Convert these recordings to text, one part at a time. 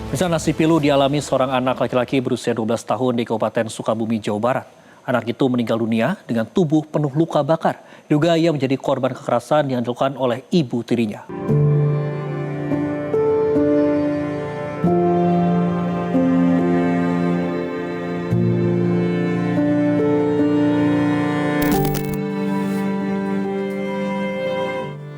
Bencana nasi pilu dialami seorang anak laki-laki berusia 12 tahun di Kabupaten Sukabumi, Jawa Barat. Anak itu meninggal dunia dengan tubuh penuh luka bakar. Diduga ia menjadi korban kekerasan yang dilakukan oleh ibu tirinya.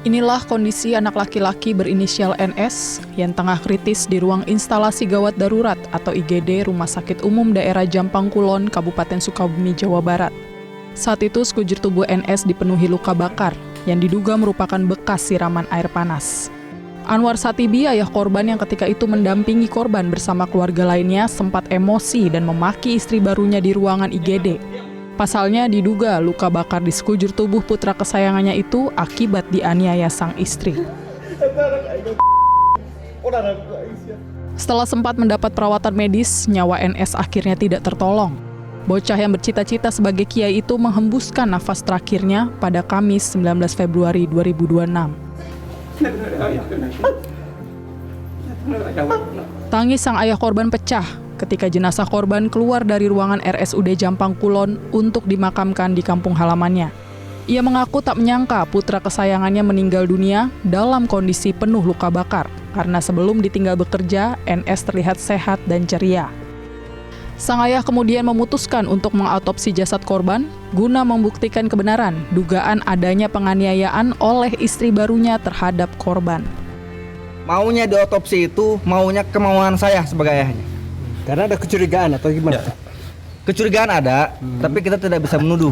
Inilah kondisi anak laki-laki berinisial NS yang tengah kritis di ruang instalasi gawat darurat atau IGD Rumah Sakit Umum Daerah Jampang Kulon, Kabupaten Sukabumi, Jawa Barat. Saat itu sekujur tubuh NS dipenuhi luka bakar yang diduga merupakan bekas siraman air panas. Anwar Satibi, ayah korban yang ketika itu mendampingi korban bersama keluarga lainnya, sempat emosi dan memaki istri barunya di ruangan IGD. Pasalnya diduga luka bakar di sekujur tubuh putra kesayangannya itu akibat dianiaya sang istri. Setelah sempat mendapat perawatan medis, nyawa NS akhirnya tidak tertolong. Bocah yang bercita-cita sebagai kiai itu menghembuskan nafas terakhirnya pada Kamis 19 Februari 2026. Tangis sang ayah korban pecah ketika jenazah korban keluar dari ruangan RSUD Jampang Kulon untuk dimakamkan di kampung halamannya. Ia mengaku tak menyangka putra kesayangannya meninggal dunia dalam kondisi penuh luka bakar, karena sebelum ditinggal bekerja, NS terlihat sehat dan ceria. Sang ayah kemudian memutuskan untuk mengautopsi jasad korban guna membuktikan kebenaran dugaan adanya penganiayaan oleh istri barunya terhadap korban. Maunya diotopsi itu maunya kemauan saya sebagai ayahnya. Karena ada kecurigaan atau gimana? Ya. Kecurigaan ada, tapi kita tidak bisa menuduh.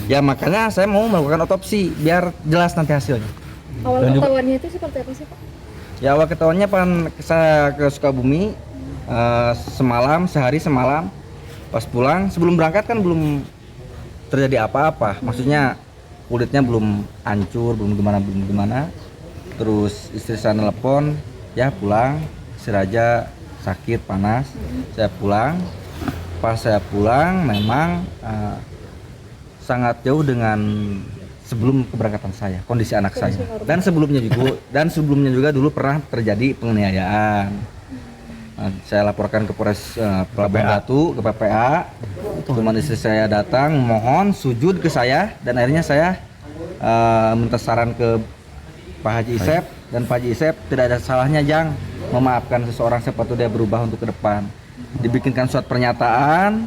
Ya makanya saya mau melakukan otopsi biar jelas nanti hasilnya. Awal ketahuannya itu seperti apa sih Pak? Ya awal ketahuannya saya ke Sukabumi sehari semalam. Pas pulang sebelum berangkat kan belum terjadi apa-apa. Maksudnya kulitnya belum hancur, belum gimana. Terus istri saya nelpon, ya pulang, si Raja sakit panas. Saya pulang. Pas saya pulang memang sangat jauh dengan sebelum keberangkatan saya, kondisi anak saya. Dan sebelumnya juga dulu pernah terjadi penganiayaan. Saya laporkan ke Polres Pelabuhan Batu, ke PPA. Teman istri saya datang mohon sujud ke saya dan akhirnya saya minta saran ke Pak Haji Isep, dan Pak Haji Isep tidak ada salahnya Jang memaafkan seseorang siapa tahu dia berubah untuk ke depan. Dibikinkan surat pernyataan,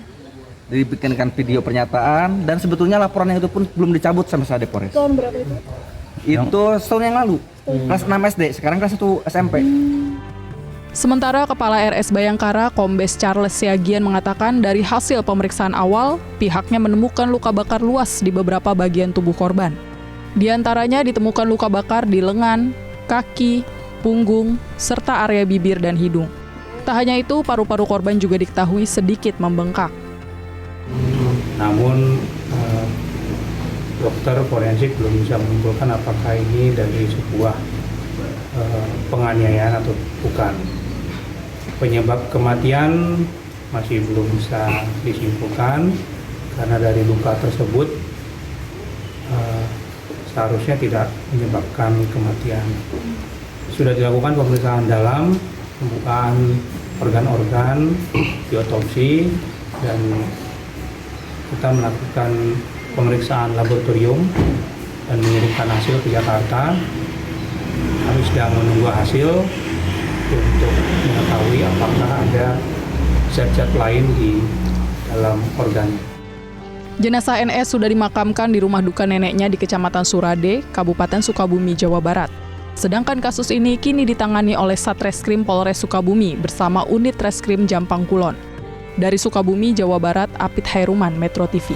dibikinkan video pernyataan, dan sebetulnya laporannya itu pun belum dicabut sama saya di Polres. Tahun berapa itu? Itu setahun yang lalu, kelas 6 SD, sekarang kelas 1 SMP. Sementara Kepala RS Bayangkara, Kombes Charles Siagian mengatakan dari hasil pemeriksaan awal, pihaknya menemukan luka bakar luas di beberapa bagian tubuh korban. Di antaranya ditemukan luka bakar di lengan, kaki, punggung, serta area bibir dan hidung. Tak hanya itu, paru-paru korban juga diketahui sedikit membengkak. Namun dokter forensik belum bisa menyimpulkan apakah ini dari sebuah penganiayaan atau bukan. Penyebab kematian masih belum bisa disimpulkan karena dari luka tersebut seharusnya tidak menyebabkan kematian. Sudah dilakukan pemeriksaan dalam, pembukaan organ-organ, diotopsi, dan kita melakukan pemeriksaan laboratorium dan mengirimkan hasil ke Jakarta. Kami sedang menunggu hasil untuk mengetahui apakah ada zat-zat lain di dalam organ. Jenazah NS sudah dimakamkan di rumah duka neneknya di Kecamatan Surade, Kabupaten Sukabumi, Jawa Barat. Sedangkan kasus ini kini ditangani oleh Satreskrim Polres Sukabumi bersama Unit Reskrim Jampang Kulon. Dari Sukabumi, Jawa Barat, Apit Hairuman, Metro TV.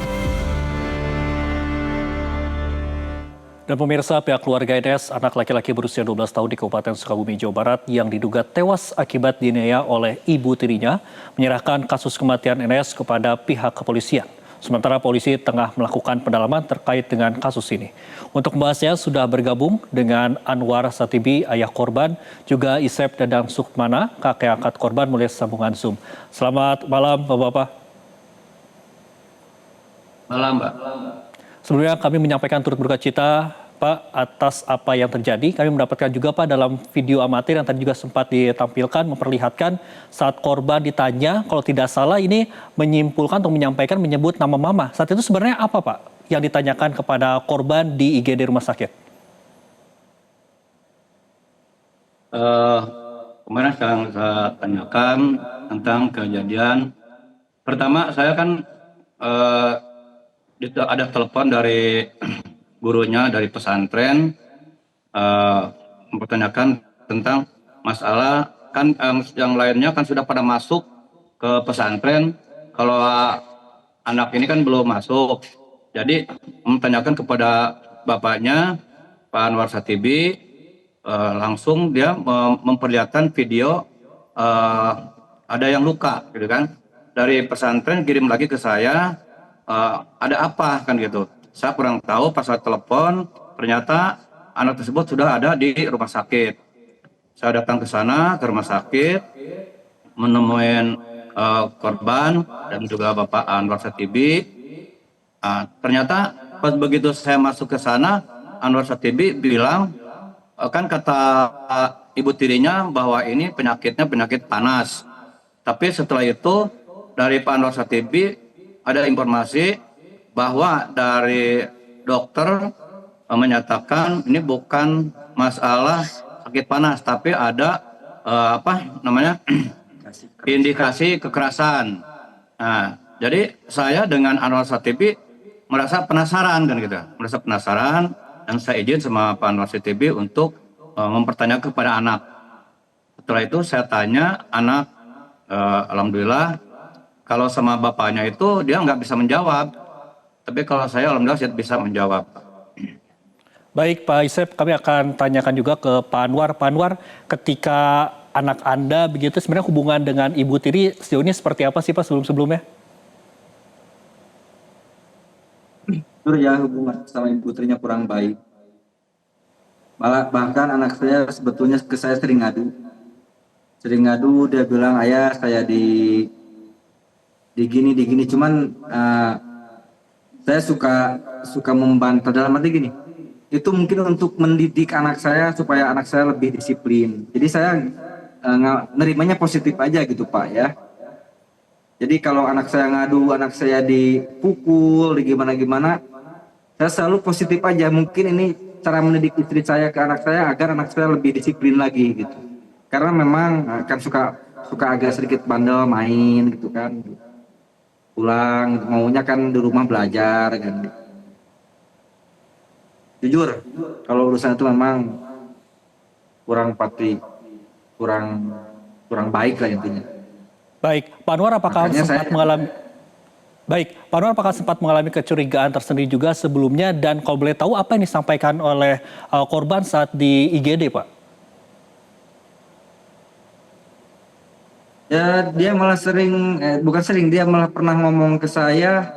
Dan pemirsa, pihak keluarga NS, anak laki-laki berusia 12 tahun di Kabupaten Sukabumi, Jawa Barat yang diduga tewas akibat dianiaya oleh ibu tirinya, menyerahkan kasus kematian NS kepada pihak kepolisian. Sementara polisi tengah melakukan pendalaman terkait dengan kasus ini. Untuk membahasnya sudah bergabung dengan Anwar Satibi, ayah korban, juga Isep Dadang Sukmana, kakek angkat korban melalui sambungan Zoom. Selamat malam, Bapak-Bapak. Malam, Mbak. Sebelumnya kami menyampaikan turut berduka cita Pak atas apa yang terjadi. Kami mendapatkan juga Pak dalam video amatir yang tadi juga sempat ditampilkan memperlihatkan saat korban ditanya kalau tidak salah ini menyimpulkan atau menyampaikan menyebut nama mama. Saat itu sebenarnya apa Pak yang ditanyakan kepada korban di IGD rumah sakit? Kemarin saya tanyakan tentang kejadian. Pertama saya kan ada telepon dari gurunya dari pesantren mempertanyakan tentang masalah kan yang lainnya kan sudah pada masuk ke pesantren, kalau anak ini kan belum masuk. Jadi mempertanyakan kepada bapaknya Pak Anwar Satibi, langsung dia memperlihatkan video ada yang luka gitu kan. Dari pesantren kirim lagi ke saya, ada apa kan gitu. Saya kurang tahu, pas saya telepon ternyata anak tersebut sudah ada di rumah sakit. Saya datang ke sana ke rumah sakit menemui korban dan juga Bapak Anwar Satibi. Ternyata pas begitu saya masuk ke sana, Anwar Satibi bilang kan kata ibu tirinya bahwa ini penyakitnya penyakit panas. Tapi setelah itu dari Pak Anwar Satibi ada informasi bahwa dari dokter menyatakan ini bukan masalah sakit panas, tapi ada indikasi kekerasan. Nah, jadi saya dengan Anwar Satibi merasa penasaran kan gitu, dan saya izin sama Pak Anwar Satibi untuk mempertanyakan kepada anak. Setelah itu saya tanya anak, alhamdulillah kalau sama bapaknya itu dia nggak bisa menjawab. Tapi kalau saya alhamdulillah saya bisa menjawab. Baik Pak Isep, kami akan tanyakan juga ke Pak Anwar. Pak Anwar, ketika anak Anda begitu sebenarnya hubungan dengan Ibu Tiri sejauh ini seperti apa sih Pak sebelum-sebelumnya? Jujur ya, hubungan sama Ibu Tirinya kurang baik. Malah bahkan anak saya sebetulnya ke saya sering ngadu, dia bilang ayah saya di gini, cuman saya suka membantah dalam arti gini, itu mungkin untuk mendidik anak saya supaya anak saya lebih disiplin. Jadi saya nerimanya positif aja gitu Pak ya. Jadi kalau anak saya ngadu, anak saya dipukul, gimana, saya selalu positif aja. Mungkin ini cara mendidik istri saya ke anak saya agar anak saya lebih disiplin lagi gitu. Karena memang kan suka agak sedikit bandel main gitu kan. Pulang maunya kan di rumah belajar kan. Jujur kalau urusan itu memang kurang baik lah intinya. Baik, Pak Anwar apakah sempat mengalami kecurigaan tersendiri juga sebelumnya, dan kalau boleh tahu apa yang disampaikan oleh korban saat di IGD Pak? Ya dia malah dia malah pernah ngomong ke saya.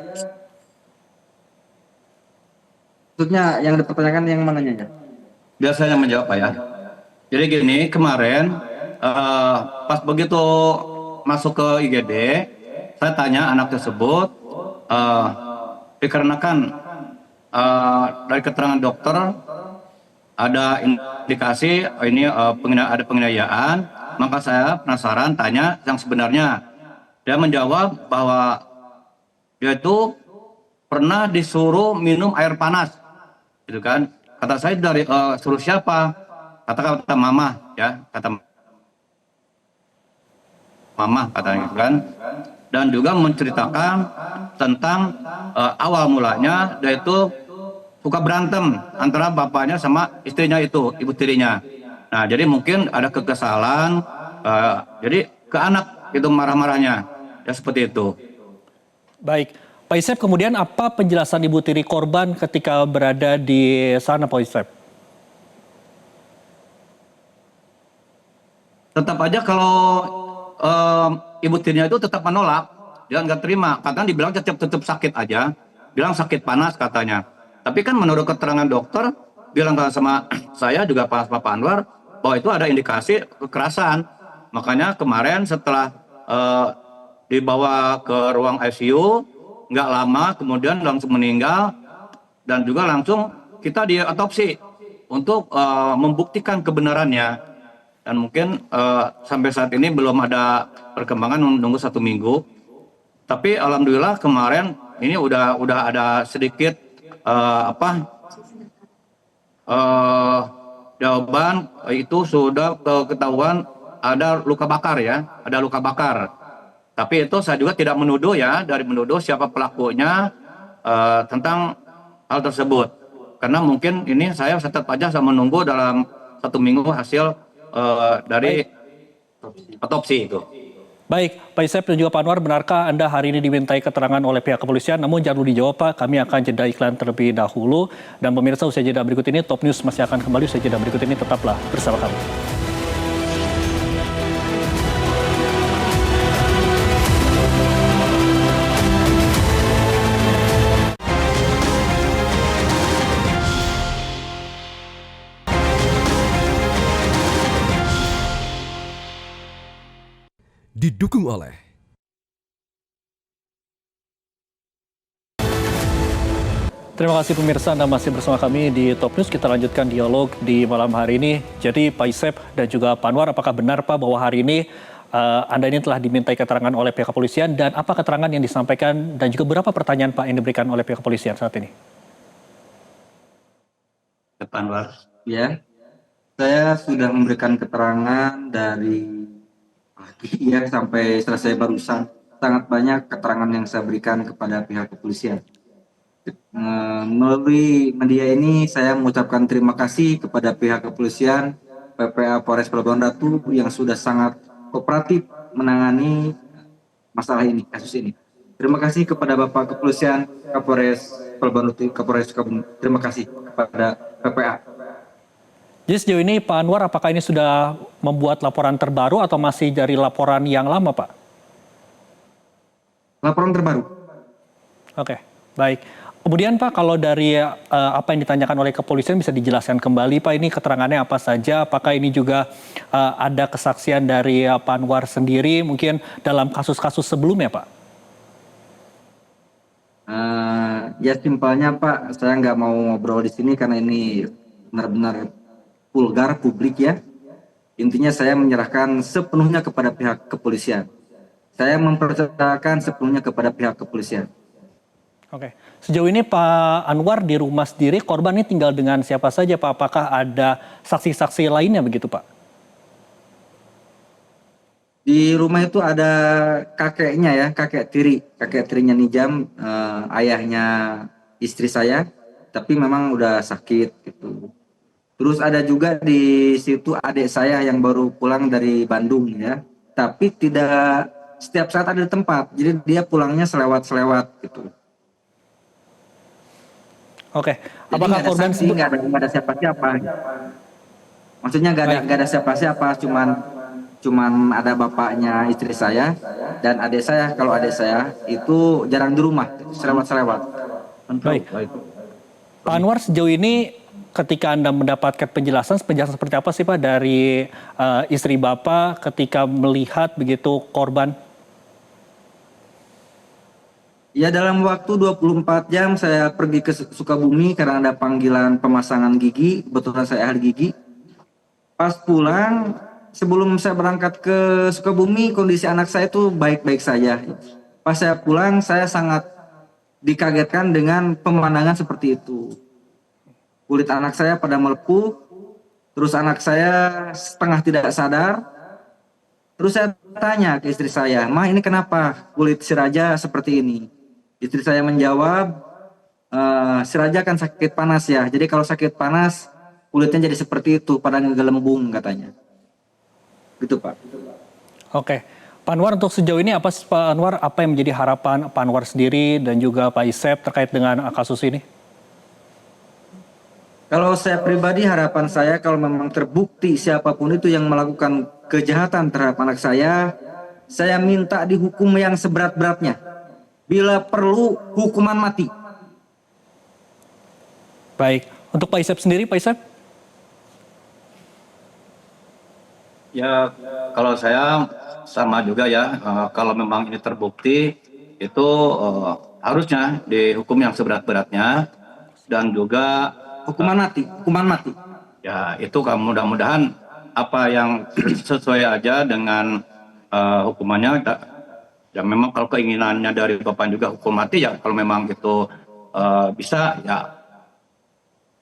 Maksudnya yang dipertanyakan yang mananya ya? Biasanya menjawab Pak ya. Jadi gini, kemarin pas begitu masuk ke IGD, saya tanya anak tersebut, dikarenakan dari keterangan dokter ada indikasi ini ada penganiayaan. Maka saya penasaran tanya yang sebenarnya. Dia menjawab bahwa dia itu pernah disuruh minum air panas, gitu kan? Kata saya dari suruh siapa? Kata mama, ya kata mama katanya gitu kan. Dan juga menceritakan tentang awal mulanya dia itu suka berantem antara bapaknya sama istrinya itu, ibu tirinya. Nah, jadi mungkin ada kekesalan, jadi ke anak itu marah-marahnya, ya seperti itu. Baik, Pak Isep, kemudian apa penjelasan Ibu Tiri korban ketika berada di sana, Pak Isep? Tetap aja kalau ibu tirinya itu tetap menolak, dia nggak terima, katanya dibilang tetap sakit aja, bilang sakit panas katanya. Tapi kan menurut keterangan dokter, bilang sama saya juga Pak Anwar, bahwa itu ada indikasi kekerasan. Makanya kemarin setelah dibawa ke ruang ICU, nggak lama kemudian langsung meninggal, dan juga langsung kita diotopsi untuk membuktikan kebenarannya. Dan mungkin sampai saat ini belum ada perkembangan, menunggu 1 minggu. Tapi alhamdulillah kemarin ini udah ada sedikit jawaban, itu sudah ketahuan ada luka bakar ya, ada luka bakar. Tapi itu saya juga tidak menuduh ya, dari menuduh siapa pelakunya tentang hal tersebut. Karena mungkin ini saya tetap aja saya menunggu dalam 1 minggu hasil dari otopsi itu. Baik, Pak Isep dan juga Pak Anwar, benarkah Anda hari ini dimintai keterangan oleh pihak kepolisian? Namun jangan dulu dijawab, Pak. Kami akan jeda iklan terlebih dahulu. Dan pemirsa, usai jeda berikut ini, Top News masih akan kembali. Usai jeda berikut ini, tetaplah bersama kami. Didukung oleh Terima kasih pemirsa, Anda masih bersama kami di Top News. Kita lanjutkan dialog di malam hari ini. Jadi Pak Isep dan juga Pak Anwar, apakah benar Pak bahwa hari ini Anda ini telah dimintai keterangan oleh pihak kepolisian, dan apa keterangan yang disampaikan dan juga berapa pertanyaan Pak yang diberikan oleh pihak kepolisian saat ini? Pak Anwar. Ya, saya sudah memberikan keterangan dari pagi ya sampai selesai barusan. Sangat banyak keterangan yang saya berikan kepada pihak kepolisian. Melalui media ini saya mengucapkan terima kasih kepada pihak kepolisian, PPA Polres Pelabuhan Ratu yang sudah sangat kooperatif menangani masalah ini, kasus ini. Terima kasih kepada Bapak Kepolisian Kapolres Pelabuhan Ratu, Kapolres Sukabumi. Terima kasih kepada PPA. Jadi sejauh ini Pak Anwar, apakah ini sudah membuat laporan terbaru atau masih dari laporan yang lama, Pak? Laporan terbaru. Oke, baik. Kemudian Pak, kalau dari apa yang ditanyakan oleh kepolisian bisa dijelaskan kembali Pak, ini keterangannya apa saja? Apakah ini juga ada kesaksian dari Pak Anwar sendiri mungkin dalam kasus-kasus sebelumnya, Pak? Ya simpelnya Pak, saya nggak mau ngobrol di sini karena ini benar-benar vulgar publik ya. Intinya saya menyerahkan sepenuhnya kepada pihak kepolisian. Saya mempercayakan sepenuhnya kepada pihak kepolisian. Oke. Sejauh ini Pak Anwar di rumah sendiri, korban ini tinggal dengan siapa saja Pak? Apakah ada saksi-saksi lainnya begitu Pak? Di rumah itu ada kakeknya ya, kakek tirinya Nijam, ayahnya istri saya, tapi memang udah sakit gitu. Terus ada juga di situ adik saya yang baru pulang dari Bandung ya, tapi tidak setiap saat ada di tempat, jadi dia pulangnya selewat-selewat gitu. Oke, apakah korban nggak ada siapa-siapa? Maksudnya nggak ada siapa-siapa, cuman ada bapaknya istri saya dan adik saya. Kalau adik saya itu jarang di rumah, selewat-selewat. Baik. Pak Anwar, sejauh ini ketika Anda mendapatkan penjelasan seperti apa sih Pak dari istri Bapak ketika melihat begitu korban? Ya dalam waktu 24 jam saya pergi ke Sukabumi karena ada panggilan pemasangan gigi, kebetulan saya ahli gigi. Pas pulang, sebelum saya berangkat ke Sukabumi, kondisi anak saya itu baik-baik saja. Pas saya pulang, saya sangat dikagetkan dengan pemandangan seperti itu. Kulit anak saya pada melepuh, terus anak saya setengah tidak sadar. Terus saya tanya ke istri saya, "Ma, ini kenapa kulit si Raja seperti ini?" Istri saya menjawab, si Raja kan sakit panas ya, jadi kalau sakit panas kulitnya jadi seperti itu, pada ngegelembung katanya. Gitu Pak. Oke, Pak Anwar, untuk sejauh ini apa Pak Anwar, apa yang menjadi harapan Pak Anwar sendiri dan juga Pak Isep terkait dengan kasus ini? Kalau saya pribadi, harapan saya kalau memang terbukti siapapun itu yang melakukan kejahatan terhadap anak saya minta dihukum yang seberat-beratnya. Bila perlu hukuman mati. Baik, untuk Pak Isep sendiri, Pak Isep? Ya, kalau saya sama juga ya, kalau memang ini terbukti, itu harusnya dihukum yang seberat-beratnya, dan juga Hukuman mati. Ya itu kan mudah-mudahan apa yang sesuai aja dengan hukumannya. Ya memang kalau keinginannya dari Bapak juga hukum mati, ya kalau memang itu bisa, ya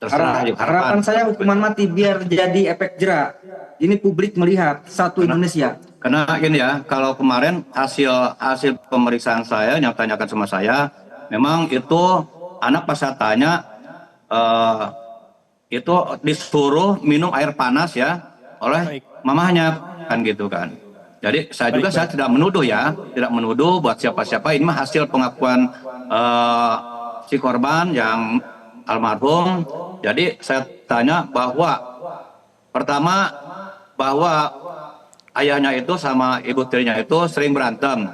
terserah. Harapan saya hukuman mati biar jadi efek jerak. Ini publik melihat satu Indonesia. Karena gini ya, kalau kemarin hasil pemeriksaan saya yang tanyakan sama saya, memang itu anak pas saya tanya itu disuruh minum air panas ya oleh mamahnya, kan gitu kan. Jadi saya juga saya tidak menuduh ya, tidak menuduh buat siapa-siapa. Ini mah hasil pengakuan si korban yang almarhum. Jadi saya tanya bahwa pertama bahwa ayahnya itu sama ibu tirinya itu sering berantem.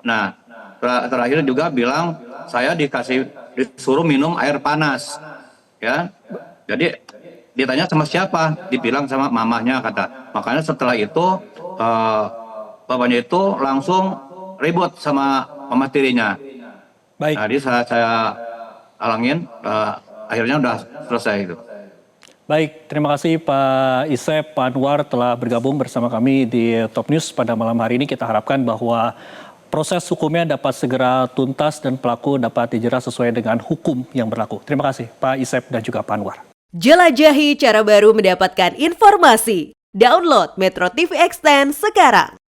Nah, terakhir juga bilang saya disuruh minum air panas. Ya. Jadi ditanya sama siapa? Dibilang sama mamahnya kata. Makanya setelah itu bapaknya itu langsung ribut sama mama tirinya. Baik. Jadi saya alangin, akhirnya udah selesai itu. Baik, terima kasih Pak Isep, Pak Anwar telah bergabung bersama kami di Top News pada malam hari ini. Kita harapkan bahwa proses hukumnya dapat segera tuntas dan pelaku dapat dijerat sesuai dengan hukum yang berlaku. Terima kasih Pak Isep dan juga Pak Anwar. Jelajahi cara baru mendapatkan informasi. Download Metro TV Extend sekarang.